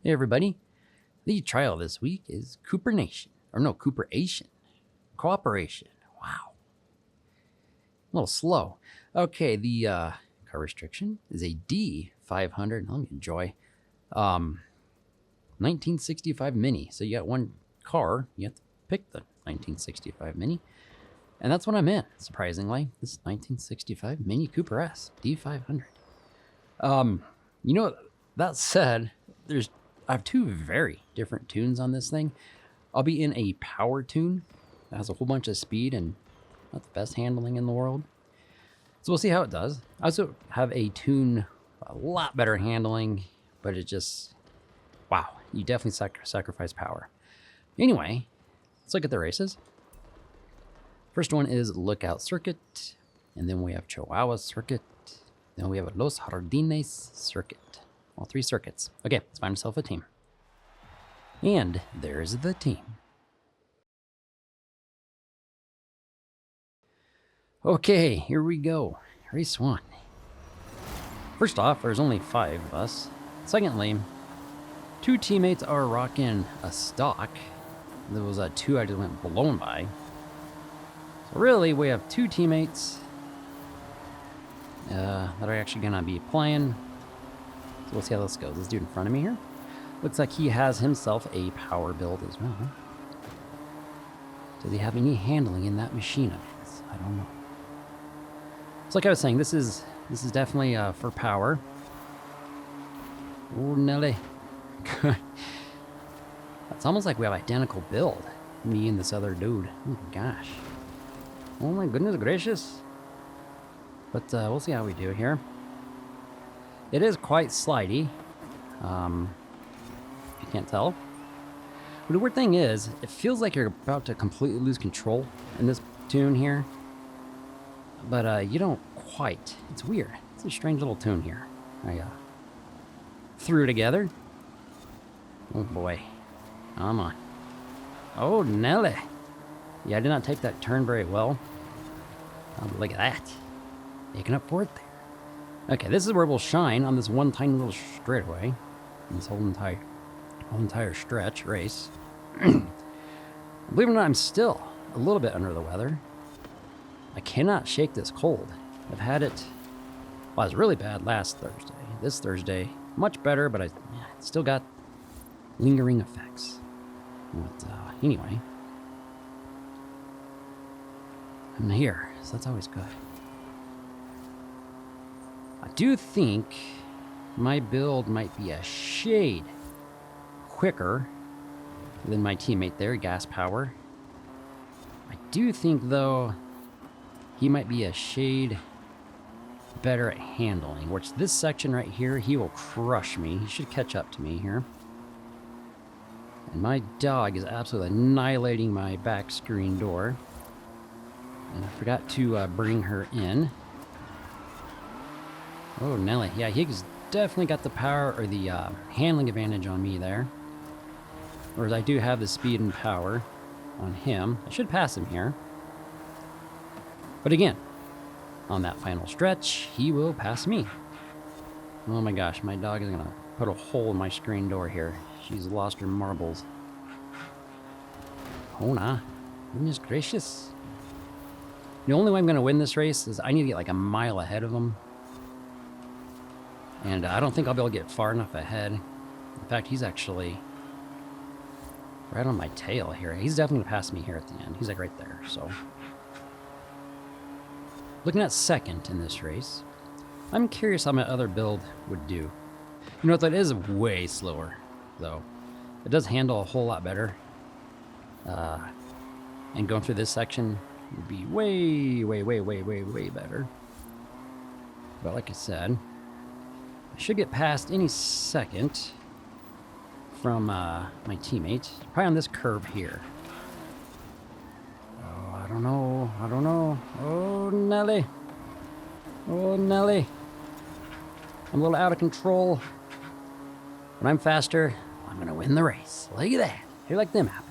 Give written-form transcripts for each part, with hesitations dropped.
Hey everybody, the trial this week is Cooperation, or no, Cooperation. Cooperation, wow. A little slow. Okay, the car restriction is a D500, let me enjoy, 1965 Mini. So you got one car, you have to pick the 1965 Mini. And that's what I'm in, surprisingly. This 1965 Mini Cooper S, D500. You know, that said, I have two very different tunes on this thing. I'll be in a power tune that has a whole bunch of speed and not the best handling in the world. So we'll see how it does. I also have a tune, a lot better handling, but it just, wow, you definitely sacrifice power. Anyway, let's look at the races. First one is Lookout Circuit, and then we have Chihuahua Circuit, then we have Los Jardines Circuit. All three circuits. Okay, let's find myself a team. And there's the team. Okay, here we go. Race 1. First off, there's only 5 of us. Secondly, 2 teammates are rocking a stock. There was 2 I just went blown by. So really, we have 2 teammates that are actually going to be playing. So we'll see how this goes. This dude in front of me here looks like he has himself a power build as well. Does he have any handling in that machine of his? I don't know. So like I was saying, this is definitely for power. Oh, Nelly. It's almost like we have identical build. Me and this other dude. Oh my gosh. Oh my goodness gracious. But we'll see how we do here. It is quite slidey. You can't tell. But the weird thing is, it feels like you're about to completely lose control in this tune here. But you don't quite. It's weird. It's a strange little tune here. I threw together. Oh boy. Come on. Oh, Nelly. Yeah, I did not take that turn very well. Oh, look at that. Making up for it there. Okay, this is where we'll shine on this one tiny little straightaway. This whole entire stretch race. Believe it or not, I'm still a little bit under the weather. I cannot shake this cold. I've had it, well, it was really bad last Thursday. This Thursday, much better, but I still got lingering effects. But anyway, I'm here, so that's always good. I do think my build might be a shade quicker than my teammate there, gas power. I do think, though, he might be a shade better at handling, which this section right here, he will crush me. He should catch up to me here. And my dog is absolutely annihilating my back screen door. And I forgot to bring her in. Oh, Nelly. Yeah, he's definitely got the power or the handling advantage on me there. Whereas I do have the speed and power on him. I should pass him here. But again, on that final stretch, he will pass me. Oh my gosh, my dog is going to put a hole in my screen door here. She's lost her marbles. Oh, nah. Goodness gracious. The only way I'm going to win this race is I need to get like a mile ahead of him. And I don't think I'll be able to get far enough ahead. In fact, he's actually right on my tail here. He's definitely going to pass me here at the end. He's like right there, so. Looking at second in this race, I'm curious how my other build would do. You know what, that is way slower, though. It does handle a whole lot better. And going through this section would be way better. But like I said, I should get past any second from my teammate. Probably on this curve here. Oh, I don't know. Oh, Nelly. Oh, Nelly. I'm a little out of control. When I'm faster, I'm going to win the race. Look at that. Here like them happens.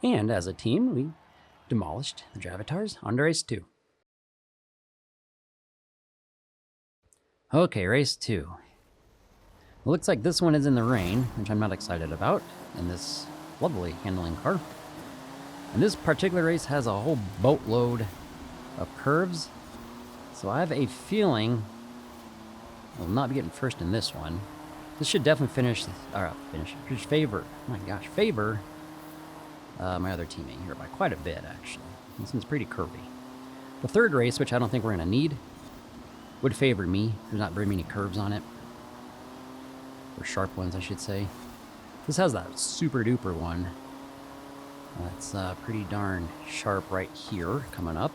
And as a team, we demolished the Javatars on to race 2. Okay, race 2. It looks like this one is in the rain, which I'm not excited about, in this lovely handling car. And this particular race has a whole boatload of curves, so I have a feeling I'll not be getting first in this one. This should definitely favor my other teammate here by quite a bit, actually. This one's pretty curvy. The third race, which I don't think we're going to need, would favor me. There's not very many curves on it. Or sharp ones, I should say. This has that super duper one. That's pretty darn sharp right here, coming up.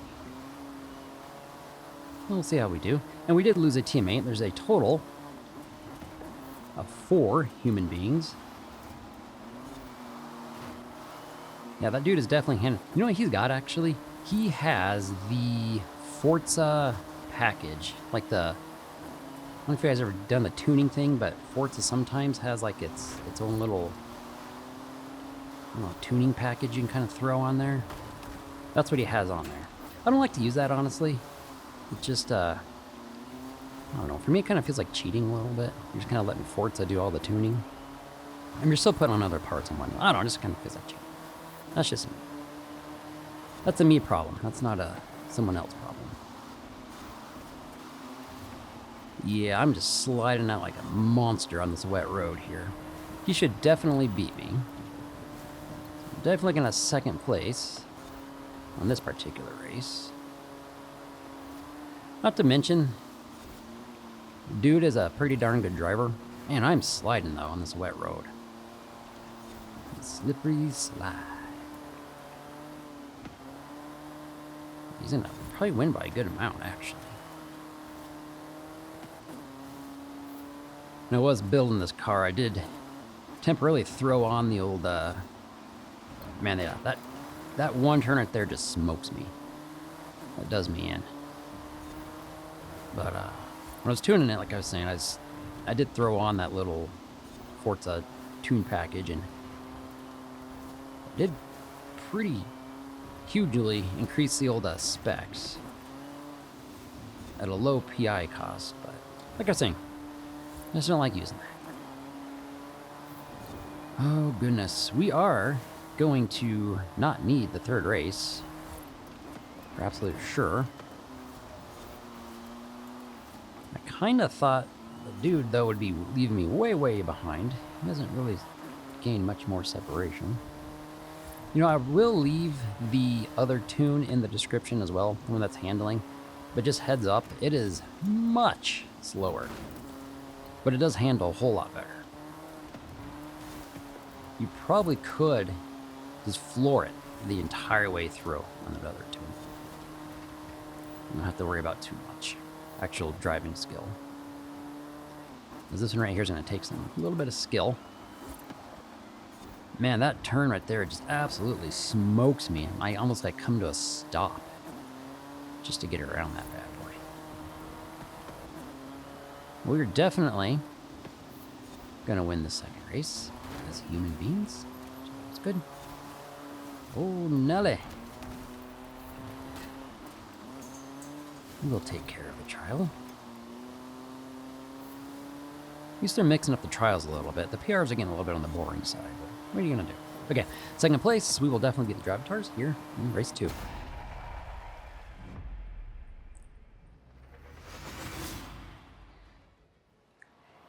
We'll see how we do. And we did lose a teammate. There's a total of 4 human beings. Yeah, that dude is definitely handling. You know what he's got, actually? He has the Forza package. Like the... I don't know if you guys ever done the tuning thing, but Forza sometimes has like its own little, I don't know, tuning package you can kind of throw on there. That's what he has on there. I don't like to use that, honestly. It just, I don't know. For me, it kind of feels like cheating a little bit. You're just kind of letting Forza do all the tuning. I mean, you're still putting on other parts and whatnot. I don't know, it just kind of feels like cheating. That's just me. That's a me problem. That's not a someone else problem. Yeah, I'm just sliding out like a monster on this wet road here. He should definitely beat me. Definitely gonna second place on this particular race. Not to mention, dude is a pretty darn good driver. Man, I'm sliding though on this wet road. Slippery slide. He's gonna probably win by a good amount, actually. When I was building this car, I did temporarily throw on the old, man, yeah, that one turn right there just smokes me. That does me in. But, when I was tuning it, like I was saying, I did throw on that little Forza tune package, and it did pretty hugely increase the old specs at a low PI cost, but like I was saying, I just don't like using that. Oh, goodness. We are going to not need the third race. We're absolutely sure. I kind of thought the dude, though, would be leaving me way, way behind. He doesn't really gain much more separation. You know, I will leave the other tune in the description as well, the one that's handling. But just heads up, it is much slower. But it does handle a whole lot better. You probably could just floor it the entire way through on that other tune. You don't have to worry about too much actual driving skill. Because this one right here is going to take a little bit of skill. Man, that turn right there just absolutely smokes me. I almost like come to a stop just to get around that bad boy. We're definitely gonna win the second race as human beings. So that's good. Oh, Nelly. We'll take care of the trial. At least they're mixing up the trials a little bit. The PRs are getting a little bit on the boring side, but what are you gonna do? Okay, second place, we will definitely get the drive tars here in race 2.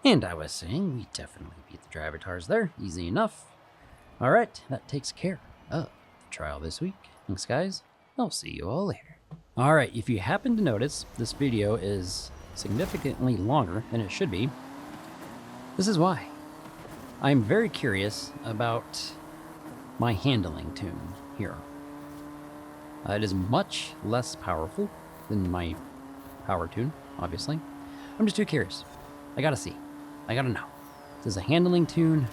And I was saying, we definitely beat the driver tars there. Easy enough. Alright, that takes care of the trial this week. Thanks, guys. I'll see you all later. Alright, if you happen to notice, this video is significantly longer than it should be. This is why. I'm very curious about my handling tune here. It is much less powerful than my power tune, obviously. I'm just too curious. I gotta see. I gotta know. Does a handling tune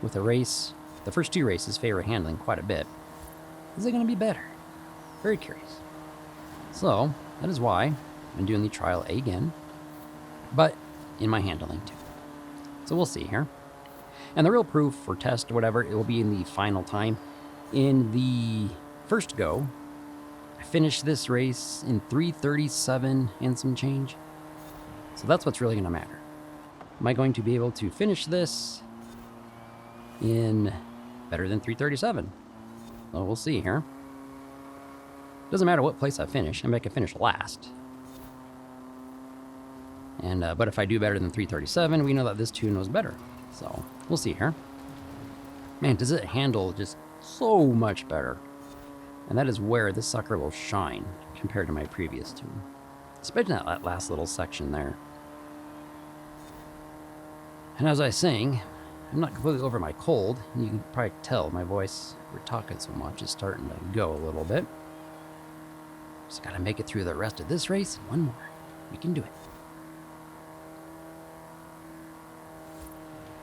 with a race, the first 2 races favor handling quite a bit. Is it gonna be better? Very curious. So, that is why I'm doing the trial again, but in my handling tune. So we'll see here. And the real proof or test or whatever, it will be in the final time. In the first go, I finished this race in 3:37 and some change. So that's what's really going to matter. Am I going to be able to finish this in better than 337? Well, we'll see here. Doesn't matter what place I finish. I mean, I can finish last. And but if I do better than 337, we know that this tune was better. So we'll see here. Man, does it handle just so much better. And that is where this sucker will shine compared to my previous tune. Especially that last little section there. And as I was saying, I'm not completely over my cold. You can probably tell my voice, we're talking so much, is starting to go a little bit. Just gotta make it through the rest of this race. One more. We can do it.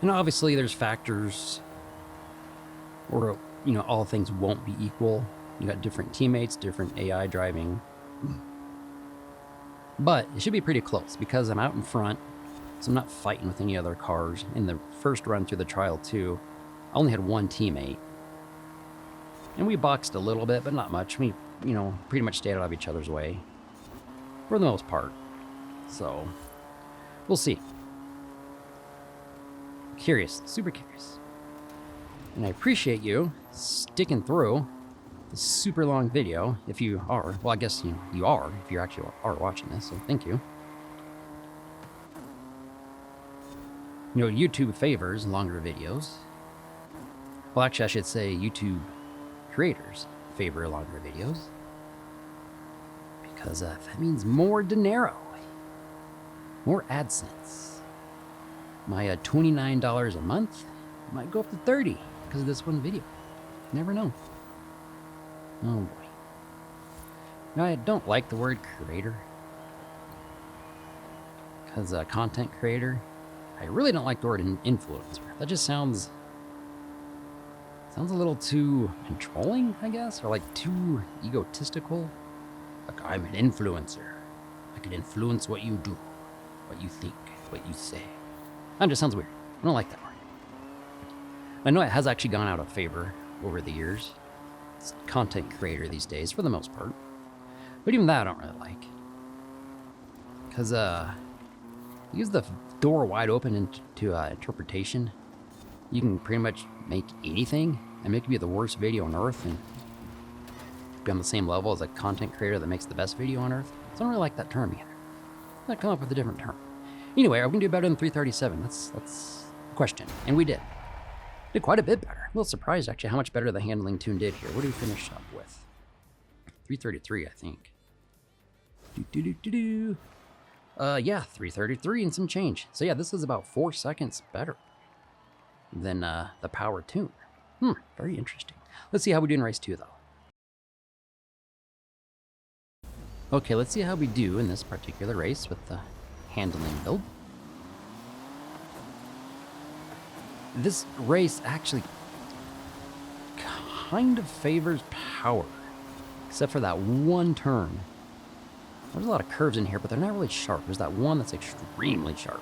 And obviously there's factors where, you know, all things won't be equal. You got different teammates, different AI driving. But it should be pretty close because I'm out in front, so I'm not fighting with any other cars. In the first run through the trial too, I only had one teammate. And we boxed a little bit, but not much. We, you know, pretty much stayed out of each other's way for the most part. So, we'll see. Curious, super curious. And I appreciate you sticking through the super long video, if you are. Well, I guess you are, if you actually are watching this, so thank you. You know, YouTube favors longer videos. Well, actually, I should say YouTube creators favor longer videos. Because that means more dinero. More AdSense. My $29 a month might go up to $30 because of this one video. You never know. Oh boy. Now, I don't like the word creator. Because content creator. I really don't like the word influencer. That just sounds a little too controlling, I guess, or like too egotistical. Like, I'm an influencer. I can influence what you do, what you think, what you say. That just sounds weird. I don't like that word. I know it has actually gone out of favor over the years. It's content creator these days, for the most part. But even that I don't really like. Because, use the door wide open into interpretation. You can pretty much make anything. I mean, it could be the worst video on earth and be on the same level as a content creator that makes the best video on earth. So I don't really like that term either. I'll come up with a different term. Anyway, are we going to do better than 337? That's the question. And we did. Did quite a bit better. A little surprised, actually, how much better the handling tune did here. What did we finish up with? 333, I think. Yeah, 333 and some change. So yeah, this is about 4 seconds better than the power tune. Very interesting. Let's see how we do in race 2, though. Okay, let's see how we do in this particular race with the handling build. This race actually kind of favors power, except for that one turn. There's a lot of curves in here, but they're not really sharp. There's that one that's extremely sharp.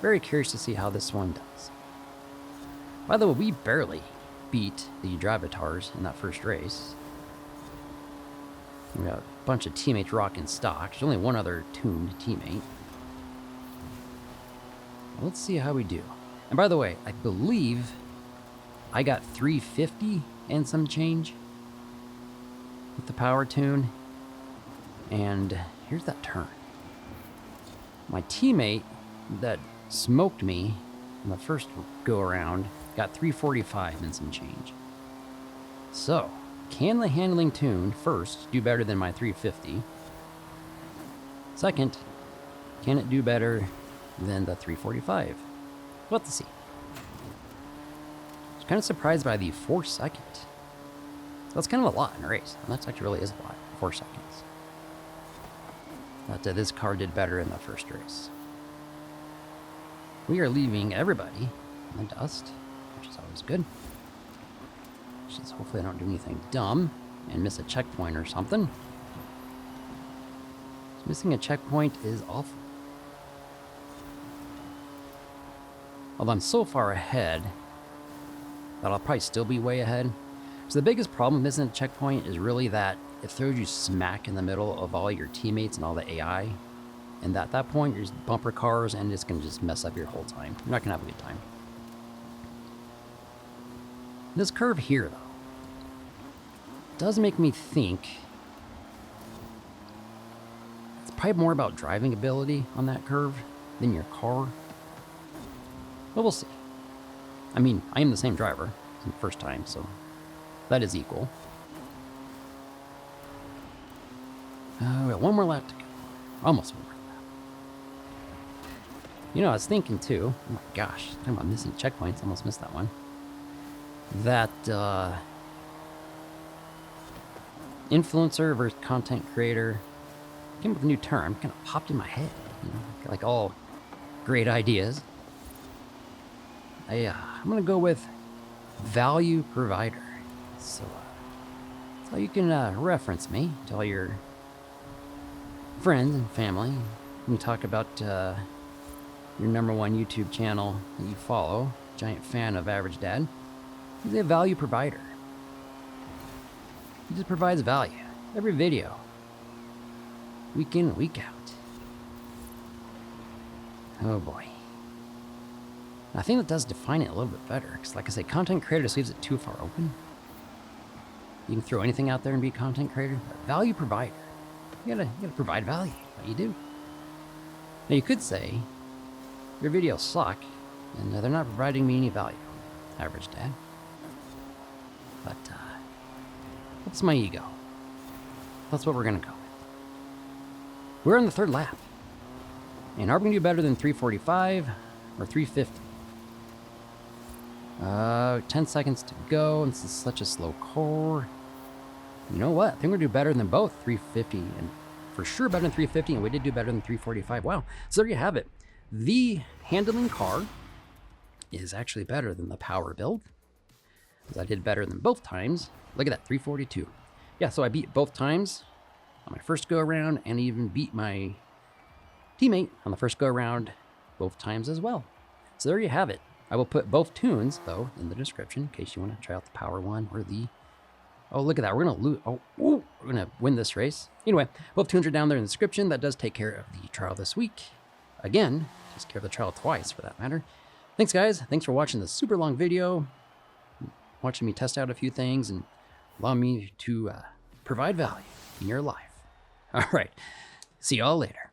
Very curious to see how this one does. By the way, we barely beat the Drivatars in that first race. We got a bunch of teammates rocking stock. There's only one other tuned teammate. Let's see how we do. And by the way, I believe I got 350 and some change with the power tune. And here's that turn. My teammate that smoked me in the first go around got 345 and some change. So, can the handling tune first do better than my 350? Second, can it do better than the 345? We'll have to see. I was kind of surprised by the 4 second. That's kind of a lot in a race. And that actually really is a lot, 4 seconds. But this car did better in the first race. We are leaving everybody in the dust, which is always good. Just hopefully I don't do anything dumb and miss a checkpoint or something. Missing a checkpoint is awful. Although I'm so far ahead that I'll probably still be way ahead. So the biggest problem with missing a checkpoint is really that it throws you smack in the middle of all your teammates and all the AI. And at that point, you're just bumper cars, and it's going to just mess up your whole time. You're not going to have a good time. This curve here, though, does make me think it's probably more about driving ability on that curve than your car. But we'll see. I mean, I am the same driver. It's the first time, so that is equal. We got one more lap to go. Almost one more lap. You know, I was thinking too, oh my gosh, talking about missing checkpoints, almost missed that one. That influencer versus content creator came up with a new term, kind of popped in my head. You know, like all great ideas. I'm gonna go with value provider. So that's how you can reference me to all your friends and family. You can talk about your #1 YouTube channel that you follow. Giant fan of Average Dad. He's a value provider. He just provides value. Every video. Week in, week out. Oh boy. I think that does define it a little bit better. Because like I say, content creator just leaves it too far open. You can throw anything out there and be a content creator. But value provider. You gotta provide value. What you do. Now you could say, your videos suck, and they're not providing me any value. Average Dad. But, that's my ego. That's what we're gonna go with. We're on the 3rd lap. And are we gonna do better than 345 or 350? 10 seconds to go. This is such a slow car. You know what? I think we're gonna do better than both 350 and for sure better than 350, and we did do better than 345. Wow. So there you have it. The handling car is actually better than the power build. Because I did better than both times. Look at that, 342. Yeah, so I beat both times on my first go around, and even beat my teammate on the first go around both times as well. So there you have it. I will put both tunes, though, in the description in case you want to try out the power one or the... Oh, look at that. We're going to lose. Oh, ooh, we're going to win this race. Anyway, both tunes are down there in the description. That does take care of the trial this week. Again, takes care of the trial twice, for that matter. Thanks, guys. Thanks for watching this super long video. Watching me test out a few things and allow me to provide value in your life. All right. See y'all later.